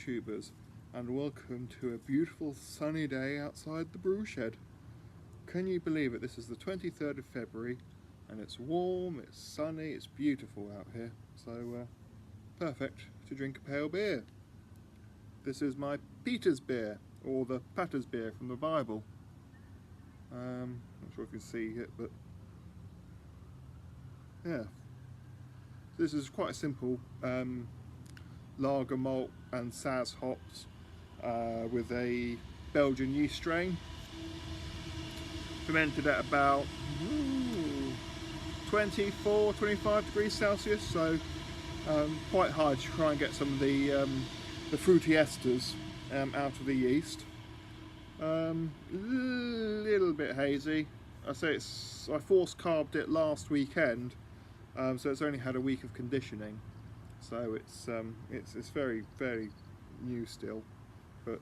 YouTubers, and welcome to a beautiful sunny day outside the brew shed. Can you believe it? This is the 23rd of February and it's warm, it's sunny, it's beautiful out here, so perfect to drink a pale beer. This is my Petersbier, or the Patersbier from the Bible. Not sure if you can see it, but yeah. This is quite a simple lager malt and Saaz hops with a Belgian yeast strain, fermented at about 24-25 degrees Celsius, so quite hard to try and get some of the fruity esters out of the yeast. Little bit hazy. I force carbed it last weekend, so it's only had a week of conditioning, so it's very new still, but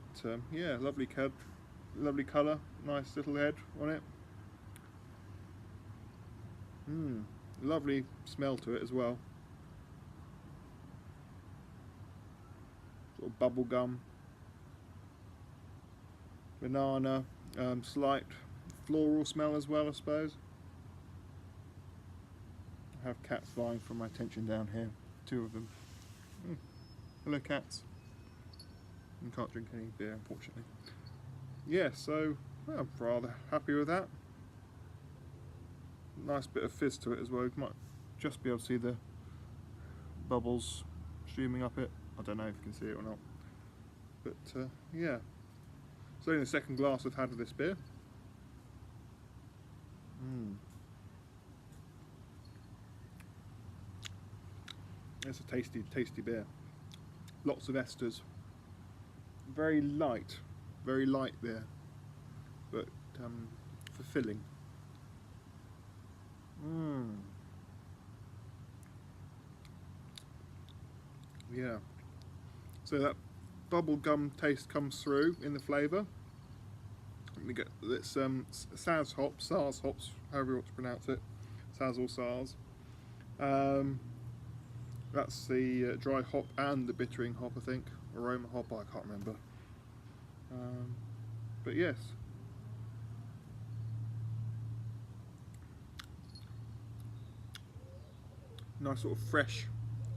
yeah, lovely colour, nice little head on it. Lovely smell to it as well, sort of bubble gum, banana, slight floral smell as well, I suppose. I have cats vying for my attention down here, 2 of them. Hello cats. You can't drink any beer, unfortunately. Yeah, so well, I'm rather happy with that. Nice bit of fizz to it as well. You might just be able to see the bubbles streaming up it. I don't know if you can see it or not, but yeah. It's only the second glass I've had of this beer. It's a tasty beer. Lots of esters. Very light beer, but fulfilling. Yeah. So that bubble gum taste comes through in the flavour. Let me get this Saaz hops, however you want to pronounce it, Saaz or Saaz. That's the dry hop and the bittering hop, I think. Aroma hop, I can't remember. But yes. Nice sort of fresh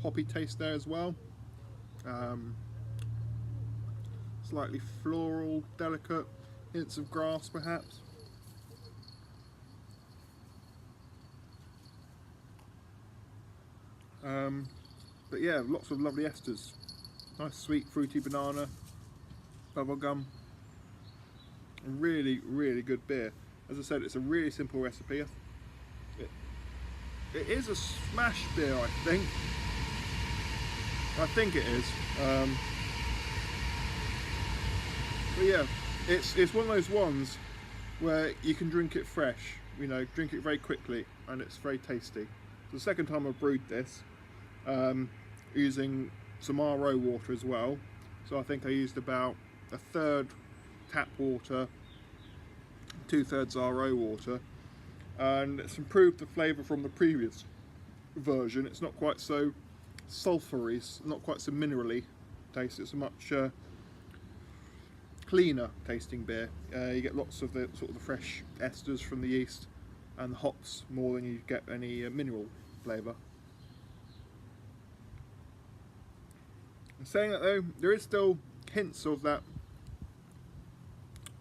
hoppy taste there as well. Slightly floral, delicate, hints of grass perhaps. But yeah, lots of lovely esters. Nice sweet fruity banana, bubblegum. Really good beer. As I said, it's a really simple recipe. It is a smash beer, I think. I think it is. But yeah, it's one of those ones where you can drink it fresh. You know, drink it very quickly, and it's very tasty. It's the second time I've brewed this, using some RO water as well. So I think I used about 1/3 tap water, 2/3 RO water, and it's improved the flavour from the previous version. It's not quite so sulphury, it's not quite so minerally taste. It's a much cleaner tasting beer. You get lots of the sort of the fresh esters from the yeast and the hops more than you get any mineral flavour. Saying that though, there is still hints of that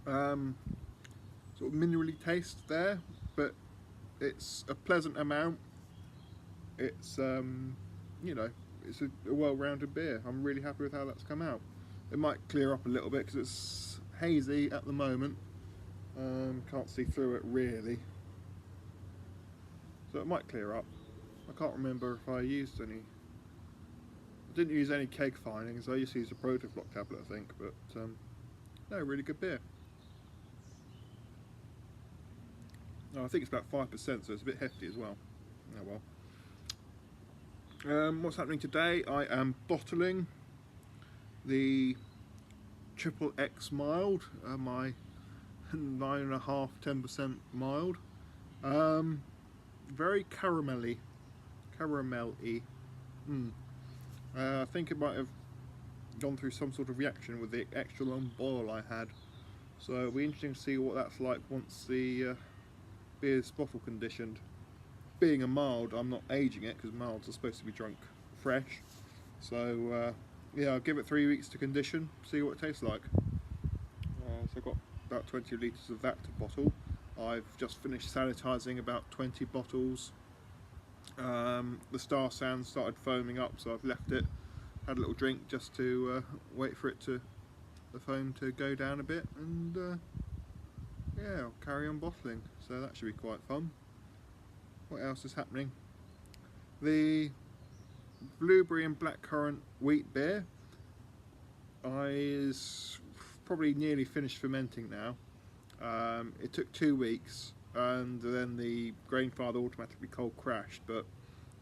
sort of minerally taste there, but it's a pleasant amount. It's you know, it's a well-rounded beer. I'm really happy with how that's come out. It might clear up a little bit because it's hazy at the moment. Can't see through it really, so it might clear up. I can't remember if I used any. I didn't use any keg findings. I just used a Protofloc tablet, I think, but no, really good beer. Oh, I think it's about 5%, so it's a bit hefty as well. Oh well. What's happening today? I am bottling the XXX mild, my 9.5, 10% mild. Very caramelly. I think it might have gone through some sort of reaction with the extra long boil I had. So it'll be interesting to see what that's like once the beer's bottle conditioned. Being a mild, I'm not aging it because milds are supposed to be drunk fresh. So yeah, I'll give it 3 weeks to condition, see what it tastes like. So I've got about 20 litres of that to bottle. I've just finished sanitising about 20 bottles. The Star Sand started foaming up, so I've left it, had a little drink just to wait for the foam to go down a bit, and yeah, I'll carry on bottling, so that should be quite fun. What else is happening? The blueberry and blackcurrant wheat beer is probably nearly finished fermenting now. It took 2 weeks, and then the grain father automatically cold crashed, but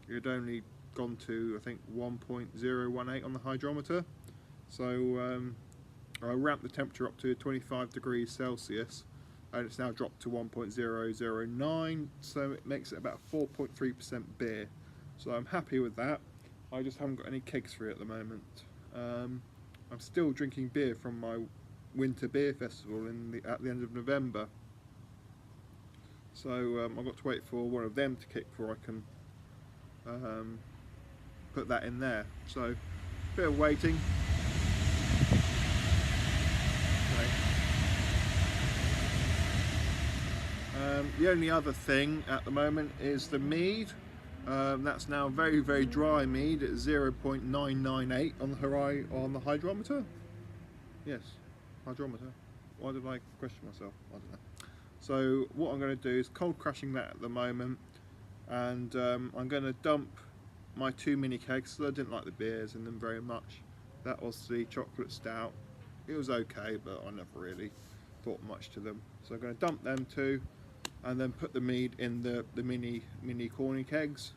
it had only gone to, I think, 1.018 on the hydrometer. So I ramped the temperature up to 25 degrees Celsius, and it's now dropped to 1.009, so it makes it about 4.3% beer. So I'm happy with that. I just haven't got any kegs for it at the moment. I'm still drinking beer from my winter beer festival at the end of November. So I've got to wait for one of them to kick before I can put that in there. So a bit of waiting. Okay. The only other thing at the moment is the mead. That's now very, very dry mead at 0.998 on the hydrometer. Yes, hydrometer. Why did I question myself? I don't know. So what I'm going to do is cold crashing that at the moment, and I'm going to dump my 2 mini kegs. So I didn't like the beers in them very much. That was the chocolate stout. It was okay, but I never really thought much to them. So I'm going to dump them too, and then put the mead in the mini corny kegs,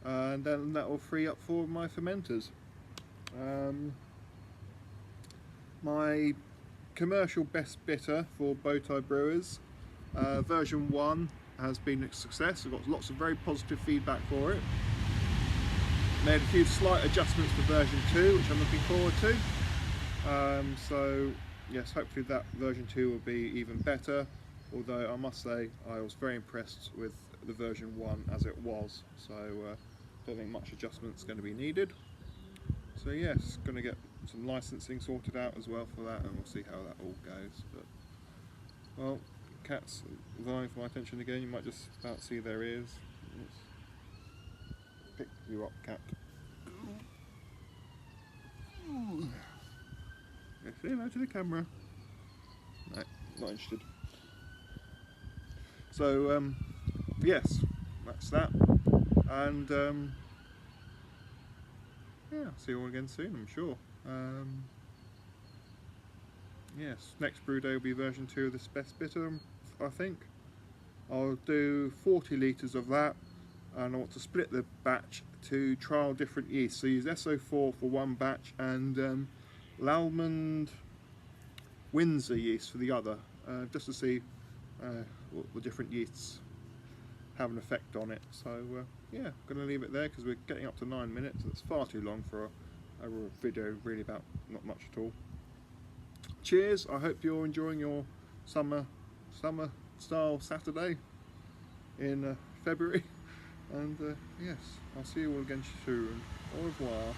and then that will free up for my fermenters. My commercial best bitter for Bowtie Brewers, version 1 has been a success. I've got lots of very positive feedback for it. Made a few slight adjustments for version 2, which I'm looking forward to. So yes, hopefully that version 2 will be even better, although I must say I was very impressed with the version 1 as it was, so don't think much adjustment is going to be needed. So yes, going to get some licensing sorted out as well for that, and we'll see how that all goes. But well, cats vying for my attention again. You might just about see their ears. Let's pick you up, cat. Yeah, say hello to the camera. No, not interested. So yes, that's that, and yeah, I'll see you all again soon, I'm sure. Yes, next brew day will be version 2 of this best bitter, I think. I'll do 40 litres of that, and I want to split the batch to trial different yeasts. So use SO4 for one batch, and Lalmond Windsor yeast for the other, just to see what the different yeasts have an effect on it. So yeah, I'm going to leave it there because we're getting up to 9 minutes. That's far too long for a video really about not much at all. Cheers, I hope you're enjoying your summer style Saturday in February, and yes, I'll see you all again soon. Au revoir.